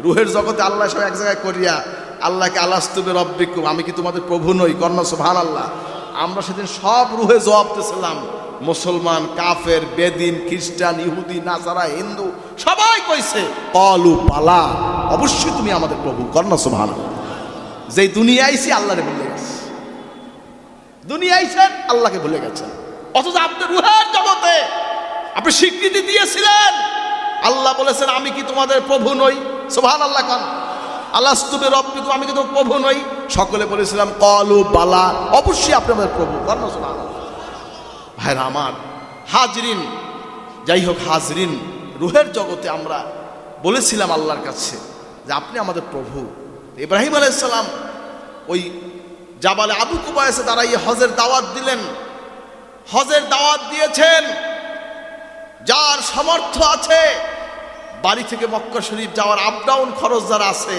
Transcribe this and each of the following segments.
রুহের জগতে আল্লাহ সব এক জায়গায় করিয়া আল্লাহকে আলাস্তু বিরব্বিকুম, আমি কি তোমাদের প্রভু নই? কর্ণ সুবহানাল্লাহ। আমরা সেদিন সব রুহে জবাব দিয়েছিলাম, মুসলমান, কাফের, বেদিন, খ্রিস্টান, ইহুদি, নাসারা, হিন্দু সবাই কইছে কলু পালা, অবশ্যই তুমি আমাদের প্রভু। কর্ণ সুবহানাল্লাহ। যেই দুনিয়া আইছি আল্লাহরে ভুলে গেছে, দুনিয়া আইছেন আল্লাহকে ভুলে গেছেন। অথচ আপনি রুহের জগতে আপনি স্বীকৃতি দিয়েছিলেন, আল্লাহ বলেছেন আমি কি তোমাদের প্রভু নই? সুবহানাল্লাহ। কান আলাস্তু বিরব্বিকুম, আমি কি তোমার প্রভু নই? সকলে বলেছিলাম কলু বালা, অবশ্যই আপনি আমাদের প্রভু। কর্ণ সুবহানাল্লাহ। ভাইরা আমার, হাজরিন, যাই হোক হাজরিন, রুহের জগতে আমরা বলেছিলাম আল্লাহর কাছে যে আপনি আমাদের প্রভু। ইব্রাহিম আলাইহিস সালাম ওই জাবালে আবু কুবায়সে দাঁড়াইয়ে হজের দাওয়াত দিলেন। হজের দাওয়াত দিয়েছেন, যার সামর্থ্য আছে বাড়ি থেকে মক্কা শরীফ যাওয়ার আপ ডাউন খরচ যারা আছে,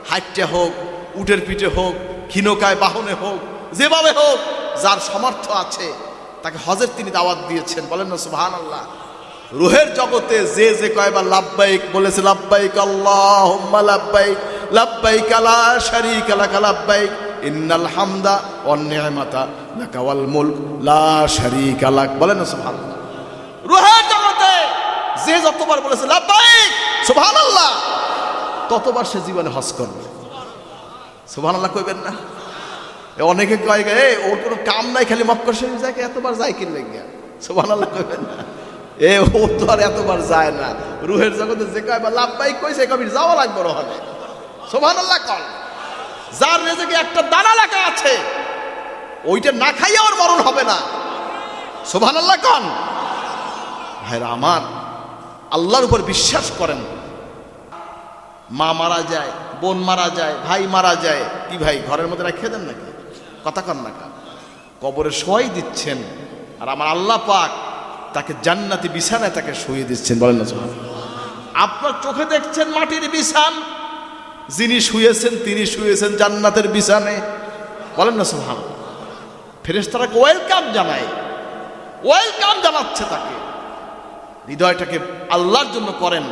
হাইটে হোক, উটের পিঠে হোক, ক্ষীণকায় বাহনে হোক, যেভাবে হোক, যার সামর্থ্য আছে তাকে হজের তিনি দাওয়াত দিয়েছেন। বলেন না সুবহানাল্লাহ। রুহের জগতে যে যে কয়বার লাব্বাইক বলেছে, লাব্বাইক আল্লাহুম্মা লাব্বাইক, লাব্বাইক লা শারীকা লাক লাব্বাইক, ইন্নাল হামদা ওয়ান নি'মাতা লাকা ওয়াল মুলক লা শারীকা লাক। বলেন না সুবহানাল্লাহ। রুহের জগতে যে যতবার বলেছে লাব্বাইক সুবহানাল্লাহ, ততবার সে জীবনে হজ করবে। সুবহানাল্লাহ কইবেন না? অনেকে কয় গে ওর কোনো কাম নাই, খালি মক্কা শরীফ যায়, এতবার যায় কি লাগে? সুবহানাল্লাহ কইবেন না? ও তো আর এতবার যায় না। রুহের জগতে যে কয়বার লাব্বাইক কইছে কবির যাওয়া লাগবে রহনে। সুবহানাল্লাহ কন। যার রেজেকে একটা দানা লেখা আছে, ওইটা না খাইয়া ওর মরণ হবে না। সুবহানাল্লাহ কন। ভাইরা আমার, আল্লাহর উপর বিশ্বাস করেন। মা মারা যায়, বোন মারা যায়, ভাই মারা যায়, কি ভাই ঘরের মধ্যে রেখে দেন নাকি? কথা কন না কা? কবরে শোয়াই দিচ্ছেন, আর আমার আল্লাহ পাক তাকে জান্নাতি বিছানায় তাকে শুয়ে দিচ্ছেন। বলেন না সুবহানাল্লাহ। আপনার চোখে দেখছেন মাটির বিছান, যিনি শুয়েছেন তিনি শুয়েছেন জান্নাতের বিছানে। বলেন না সুবহানাল্লাহ। ফেরেশতারা ওয়েলকাম জানায়, ওয়েলকাম জানাচ্ছে তাকে। হৃদয়টাকে আল্লাহর জন্য করেন,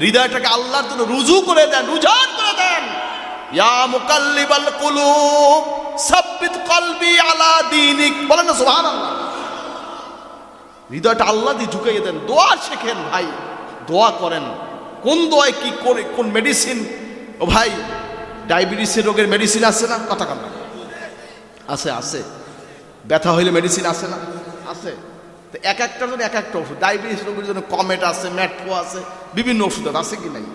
হৃদয়টাকে আল্লাহর জন্য রুজু করে দেন, রুজান করে দেন। ইয়া মুকাল্লিবাল কুলুব সাব্বিত কলবি আলা দীনিক। বলেন না সুবহানাল্লাহ। হৃদয়টা আল্লাহ দিয়ে ঝুঁকিয়ে দেন, দোয়া শেখেন ভাই, দোয়া করেন। কোন দোয়ায় কি করে, কোন মেডিসিন? ও ভাই, ডায়াবেটিসের রোগের মেডিসিন আছে না? কথা কন না। আছে, আছে। ব্যথা হইলে মেডিসিন আছে না? আছে। তো এক একটার জন্য এক একটা ওষুধ। ডায়াবেটিস রোগের জন্য কমেট আছে, ম্যাট্রো আছে, বিভিন্ন ওষুধ আছে কি নাই?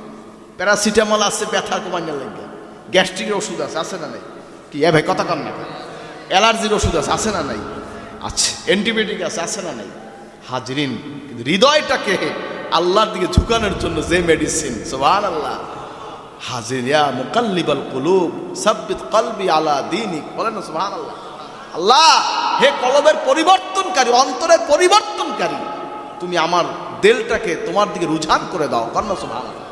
প্যারাসিটামল আছে ব্যথা কমানোর লাগে, গ্যাস্ট্রিকের ওষুধ আছে, আছে না নাই? কি ভাই কথা কন না? অ্যালার্জির ওষুধ আছে, আছে না নাই? আছে। অ্যান্টিবায়োটিক আছে, আছে না নাই? হাজরিন, কিন্তু হৃদয়টাকে আল্লাহর দিকে ঝুঁকানোর জন্য যে মেডিসিন, সুবহানাল্লাহ। হাজির ইয়া মুকাল্লিবাল কুলুব সাব্বিত কলবি আলা দীনিক। বলেন না সুবহানাল্লাহ। আল্লাহ, হে কলবের পরিবর্তনকারী, অন্তরের পরিবর্তনকারী, তুমি আমার দিলটাকে তোমার দিকে রুঝান করে দাও। কন্যা সুবহানাল্লাহ।